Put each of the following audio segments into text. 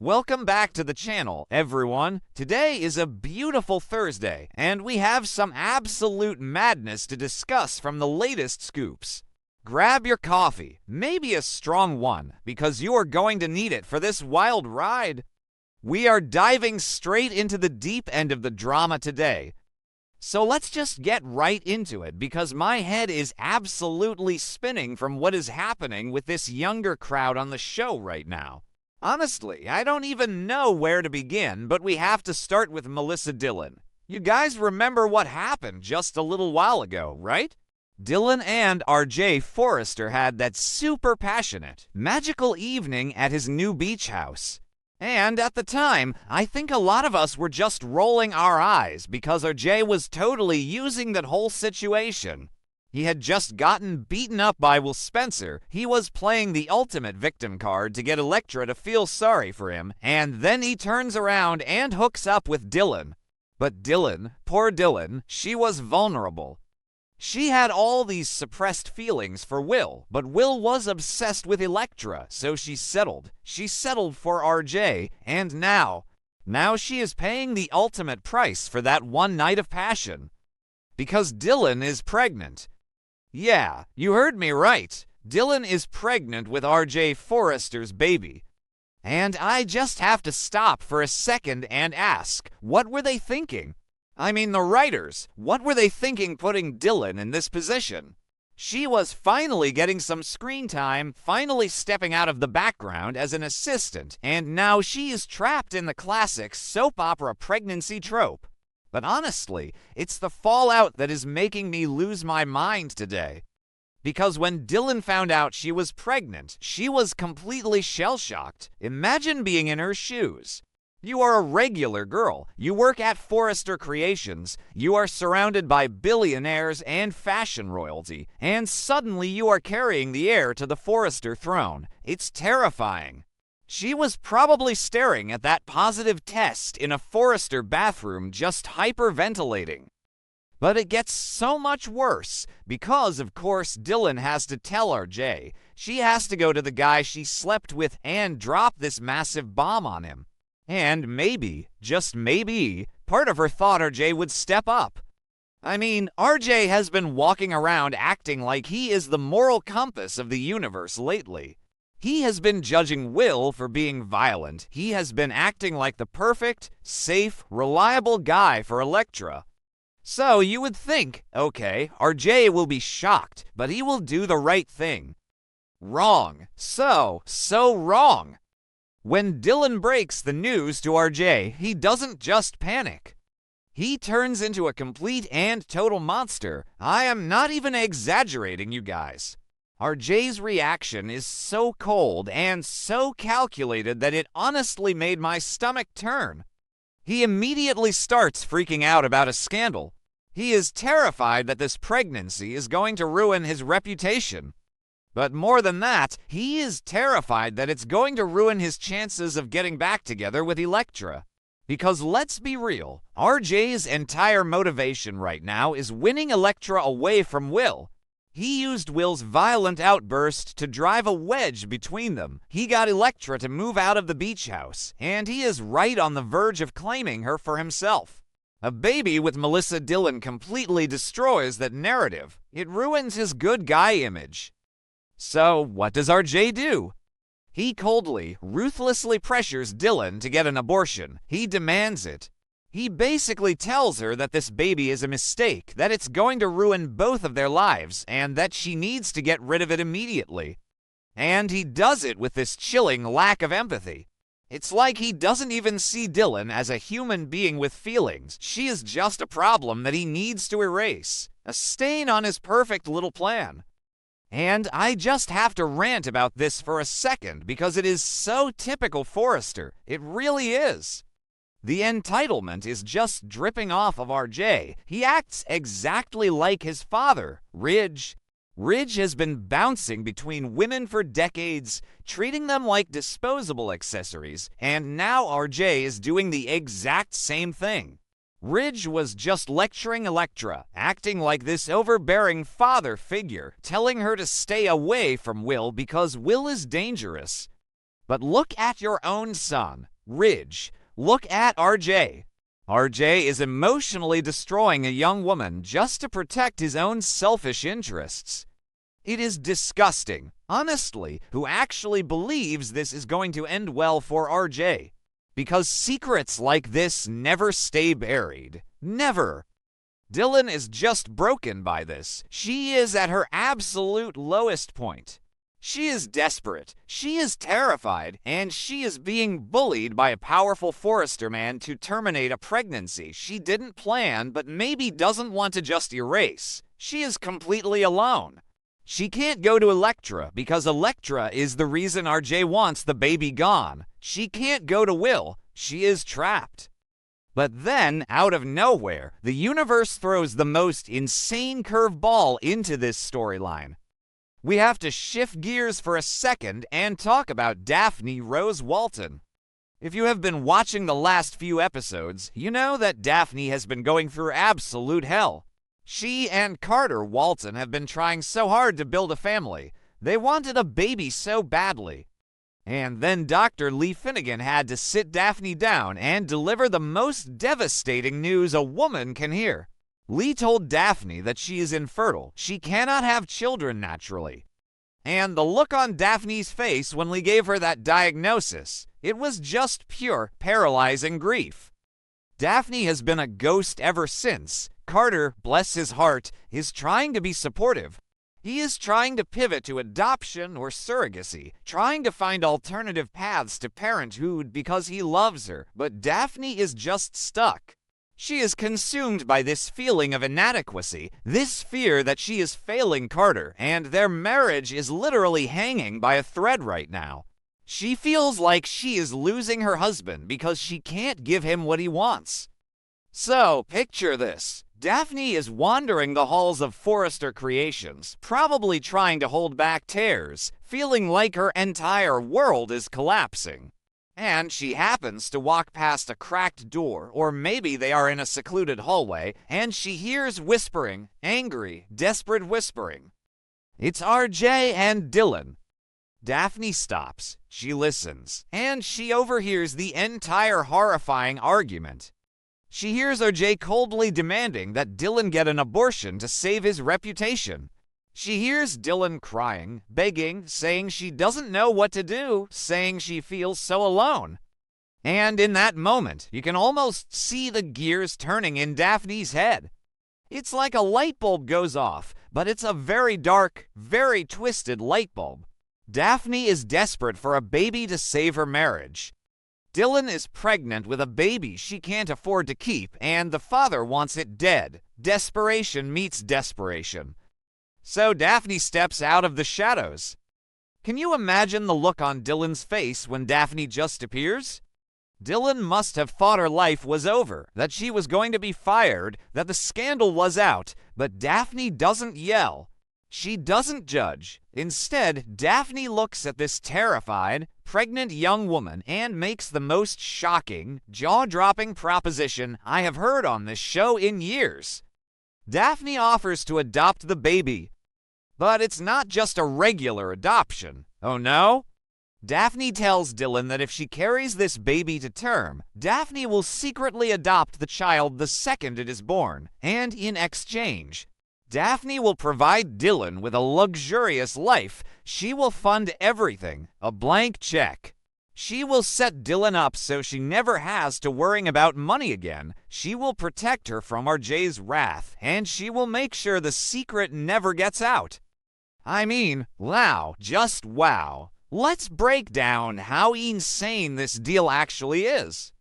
Welcome back to the channel, everyone. Today is a beautiful Thursday, and we have some absolute madness to discuss from the latest scoops. Grab your coffee, maybe a strong one, because you are going to need it for this wild ride. We are diving straight into the deep end of the drama today. So let's just get right into it, because my head is absolutely spinning from what is happening with this younger crowd on the show right now. Honestly, I don't even know where to begin, but we have to start with Melissa Dillon. You guys remember what happened just a little while ago, right? Dillon and RJ Forrester had that super passionate, magical evening at his new beach house. And at the time, I think a lot of us were just rolling our eyes because RJ was totally using that whole situation. He had just gotten beaten up by Will Spencer. He was playing the ultimate victim card to get Elektra to feel sorry for him, and then he turns around and hooks up with Dillon. But Dillon, poor Dillon, she was vulnerable. She had all these suppressed feelings for Will, but Will was obsessed with Elektra, so she settled. She settled for RJ, and now she is paying the ultimate price for that one night of passion. Because Dillon is pregnant. Yeah, you heard me right. Dillon is pregnant with RJ Forrester's baby. And I just have to stop for a second and ask, what were they thinking? I mean, the writers, what were they thinking putting Dillon in this position? She was finally getting some screen time, finally stepping out of the background as an assistant, and now she is trapped in the classic soap opera pregnancy trope. But honestly, it's the fallout that is making me lose my mind today. Because when Dillon found out she was pregnant, she was completely shell-shocked. Imagine being in her shoes. You are a regular girl. You work at Forrester Creations. You are surrounded by billionaires and fashion royalty. And suddenly you are carrying the heir to the Forrester throne. It's terrifying. She was probably staring at that positive test in a Forrester bathroom just hyperventilating. But it gets so much worse because, of course, Dillon has to tell RJ. She has to go to the guy she slept with and drop this massive bomb on him. And maybe, just maybe, part of her thought RJ would step up. I mean, RJ has been walking around acting like he is the moral compass of the universe lately. He has been judging Will for being violent. He has been acting like the perfect, safe, reliable guy for Elektra. So you would think, okay, RJ will be shocked, but he will do the right thing. Wrong. So wrong. When Dillon breaks the news to RJ, he doesn't just panic. He turns into a complete and total monster. I am not even exaggerating, you guys. RJ's reaction is so cold and so calculated that it honestly made my stomach turn. He immediately starts freaking out about a scandal. He is terrified that this pregnancy is going to ruin his reputation. But more than that, he is terrified that it's going to ruin his chances of getting back together with Elektra. Because let's be real, RJ's entire motivation right now is winning Elektra away from Will. He used Will's violent outburst to drive a wedge between them. He got Elektra to move out of the beach house, and he is right on the verge of claiming her for himself. A baby with Melissa Dillon completely destroys that narrative. It ruins his good guy image. So what does RJ do? He coldly, ruthlessly pressures Dillon to get an abortion. He demands it. He basically tells her that this baby is a mistake, that it's going to ruin both of their lives, and that she needs to get rid of it immediately. And he does it with this chilling lack of empathy. It's like he doesn't even see Dillon as a human being with feelings. She is just a problem that he needs to erase, a stain on his perfect little plan. And I just have to rant about this for a second because it is so typical Forrester. It really is. The entitlement is just dripping off of RJ. He acts exactly like his father, Ridge. Ridge has been bouncing between women for decades, treating them like disposable accessories, and now RJ is doing the exact same thing. Ridge was just lecturing Elektra, acting like this overbearing father figure, telling her to stay away from Will because Will is dangerous. But look at your own son. Ridge. Look at RJ. RJ is emotionally destroying a young woman just to protect his own selfish interests. It is disgusting, honestly, who actually believes this is going to end well for RJ. Because secrets like this never stay buried. Never. Dylan is just broken by this. She is at her absolute lowest point. She is desperate, she is terrified, and she is being bullied by a powerful Forrester man to terminate a pregnancy she didn't plan but maybe doesn't want to just erase. She is completely alone. She can't go to Elektra because Elektra is the reason RJ wants the baby gone. She can't go to Will. She is trapped. But then, out of nowhere, the universe throws the most insane curveball into this storyline. We have to shift gears for a second and talk about Daphne Rose Walton. If you have been watching the last few episodes, you know that Daphne has been going through absolute hell. She and Carter Walton have been trying so hard to build a family. They wanted a baby so badly. And then Dr. Lee Finnegan had to sit Daphne down and deliver the most devastating news a woman can hear. Lee told Daphne that she is infertile. She cannot have children naturally. And the look on Daphne's face when Lee gave her that diagnosis, it was just pure, paralyzing grief. Daphne has been a ghost ever since. Carter, bless his heart, is trying to be supportive. He is trying to pivot to adoption or surrogacy, trying to find alternative paths to parenthood because he loves her, but Daphne is just stuck. She is consumed by this feeling of inadequacy, this fear that she is failing Carter, and their marriage is literally hanging by a thread right now. She feels like she is losing her husband because she can't give him what he wants. So, picture this. Daphne is wandering the halls of Forrester Creations, probably trying to hold back tears, feeling like her entire world is collapsing. And she happens to walk past a cracked door, or maybe they are in a secluded hallway, and she hears whispering, angry, desperate whispering. It's RJ and Dylan. Daphne stops, she listens, and she overhears the entire horrifying argument. She hears RJ coldly demanding that Dylan get an abortion to save his reputation. She hears Dylan crying, begging, saying she doesn't know what to do, saying she feels so alone. And in that moment, you can almost see the gears turning in Daphne's head. It's like a light bulb goes off, but it's a very dark, very twisted light bulb. Daphne is desperate for a baby to save her marriage. Dylan is pregnant with a baby she can't afford to keep, and the father wants it dead. Desperation meets desperation. So Daphne steps out of the shadows. Can you imagine the look on Dylan's face when Daphne just appears? Dylan must have thought her life was over, that she was going to be fired, that the scandal was out, but Daphne doesn't yell. She doesn't judge. Instead, Daphne looks at this terrified, pregnant young woman and makes the most shocking, jaw-dropping proposition I have heard on this show in years. Daphne offers to adopt the baby. But it's not just a regular adoption. Oh no? Daphne tells Dylan that if she carries this baby to term, Daphne will secretly adopt the child the second it is born, and in exchange, Daphne will provide Dylan with a luxurious life. She will fund everything, a blank check. She will set Dylan up so she never has to worry about money again. She will protect her from RJ's wrath, and she will make sure the secret never gets out. I mean, wow, just wow. Let's break down how insane this deal actually is.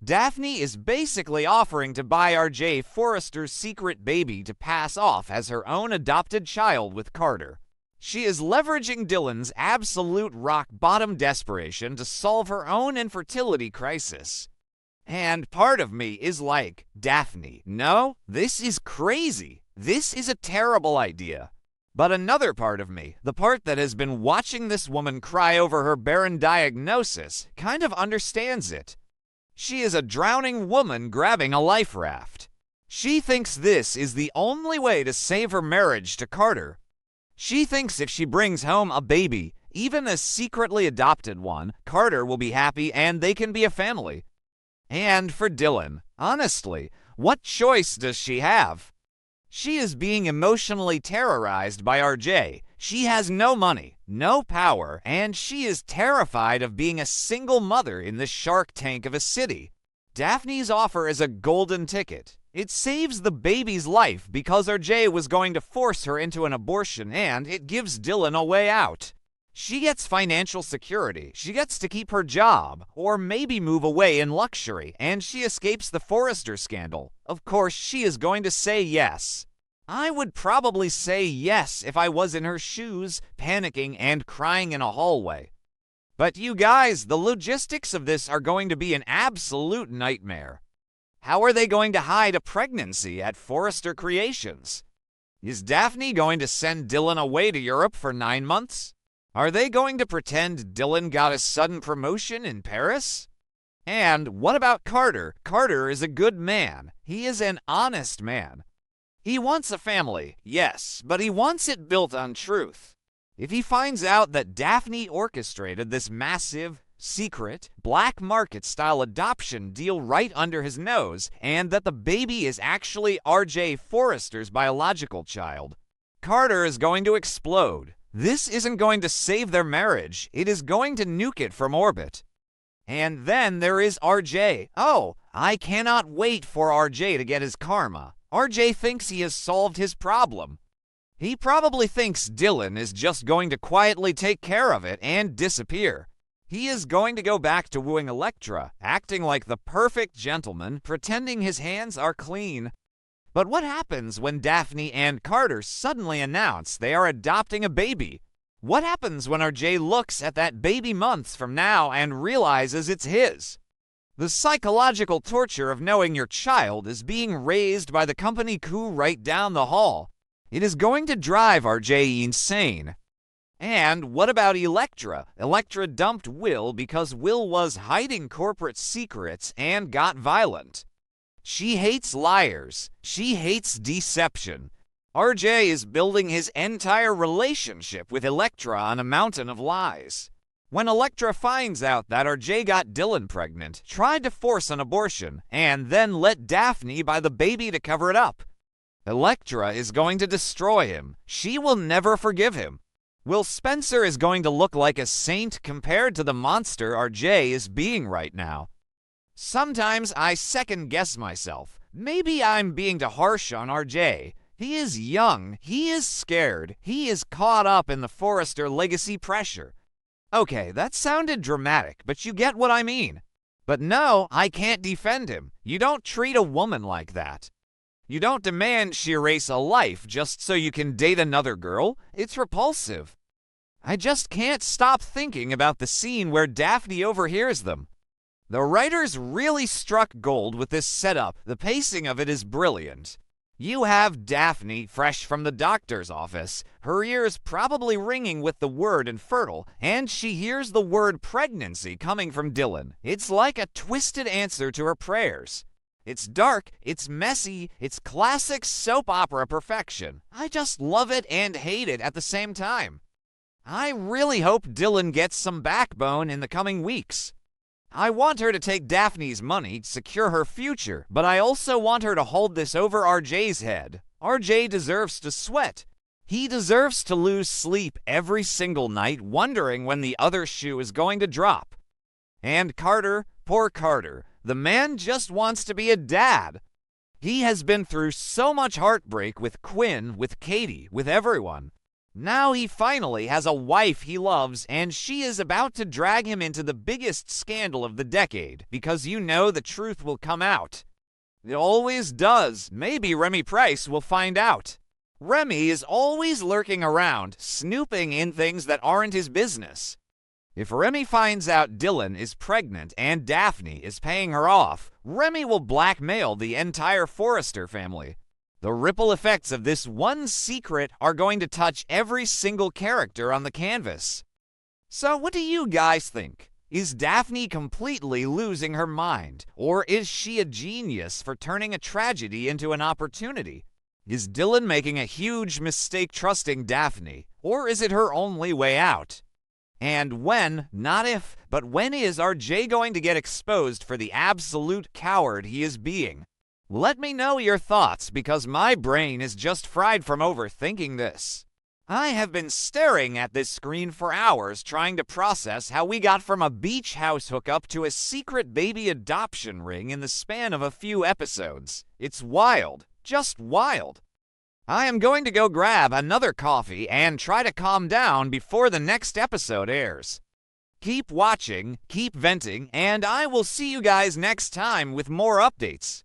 Daphne is basically offering to buy RJ Forrester's secret baby to pass off as her own adopted child with Carter. She is leveraging Dylan's absolute rock-bottom desperation to solve her own infertility crisis. And part of me is like, Daphne, no, this is crazy. This is a terrible idea. But another part of me, the part that has been watching this woman cry over her barren diagnosis, kind of understands it. She is a drowning woman grabbing a life raft. She thinks this is the only way to save her marriage to Carter. She thinks if she brings home a baby, Even a secretly adopted one, Carter will be happy and they can be a family. And for Dylan, honestly, what choice does she have? She is being emotionally terrorized by RJ. She has no money, no power, and she is terrified of being a single mother in the shark tank of a city. Daphne's offer is a golden ticket. It saves the baby's life because RJ was going to force her into an abortion, and it gives Dylan a way out. She gets financial security, she gets to keep her job, or maybe move away in luxury, and she escapes the Forrester scandal. Of course, she is going to say yes. I would probably say yes if I was in her shoes, panicking and crying in a hallway. But you guys, the logistics of this are going to be an absolute nightmare. How are they going to hide a pregnancy at Forrester Creations? Is Daphne going to send Dylan away to Europe for 9 months? Are they going to pretend Dylan got a sudden promotion in Paris? And what about Carter? Carter is a good man. He is an honest man. He wants a family, yes, but he wants it built on truth. If he finds out that Daphne orchestrated this massive, secret, black market-style adoption deal right under his nose, and that the baby is actually R.J. Forrester's biological child, Carter is going to explode. This isn't going to save their marriage. It is going to nuke it from orbit. And then there is RJ. Oh, I cannot wait for RJ to get his karma. RJ thinks he has solved his problem. He probably thinks Dylan is just going to quietly take care of it and disappear. He is going to go back to wooing Elektra, acting like the perfect gentleman, pretending his hands are clean. But what happens when Daphne and Carter suddenly announce they are adopting a baby? What happens when RJ looks at that baby months from now and realizes it's his? The psychological torture of knowing your child is being raised by the company coup right down the hall. It is going to drive RJ insane. And what about Elektra? Elektra dumped Will because Will was hiding corporate secrets and got violent. She hates liars. She hates deception. RJ is building his entire relationship with Elektra on a mountain of lies. When Elektra finds out that RJ got Dylan pregnant, tried to force an abortion, and then let Daphne buy the baby to cover it up, Elektra is going to destroy him. She will never forgive him. Will Spencer is going to look like a saint compared to the monster RJ is being right now. Sometimes I second-guess myself. Maybe I'm being too harsh on RJ. He is young, he is scared, he is caught up in the Forrester legacy pressure. Okay, that sounded dramatic, but you get what I mean. But no, I can't defend him. You don't treat a woman like that. You don't demand she erase a life just so you can date another girl. It's repulsive. I just can't stop thinking about the scene where Daphne overhears them. The writers really struck gold with this setup. The pacing of it is brilliant. You have Daphne fresh from the doctor's office, her ears probably ringing with the word infertile, and she hears the word pregnancy coming from Dylan. It's like a twisted answer to her prayers. It's dark, it's messy, it's classic soap opera perfection. I just love it and hate it at the same time. I really hope Dylan gets some backbone in the coming weeks. I want her to take Daphne's money to secure her future, but I also want her to hold this over RJ's head. RJ deserves to sweat. He deserves to lose sleep every single night wondering when the other shoe is going to drop. And Carter, poor Carter, the man just wants to be a dad. He has been through so much heartbreak with Quinn, with Katie, with everyone. Now he finally has a wife he loves, and she is about to drag him into the biggest scandal of the decade, because you know the truth will come out. It always does. Maybe Remy Price will find out. Remy is always lurking around, snooping in things that aren't his business. If Remy finds out Dylan is pregnant and Daphne is paying her off, Remy will blackmail the entire Forrester family. The ripple effects of this one secret are going to touch every single character on the canvas. So what do you guys think? Is Daphne completely losing her mind? Or is she a genius for turning a tragedy into an opportunity? Is Dylan making a huge mistake trusting Daphne? Or is it her only way out? And when, not if, but when is our Jay going to get exposed for the absolute coward he is being? Let me know your thoughts, because my brain is just fried from overthinking this. I have been staring at this screen for hours trying to process how we got from a beach house hookup to a secret baby adoption ring in the span of a few episodes. It's wild. Just wild. I am going to go grab another coffee and try to calm down before the next episode airs. Keep watching, keep venting, and I will see you guys next time with more updates.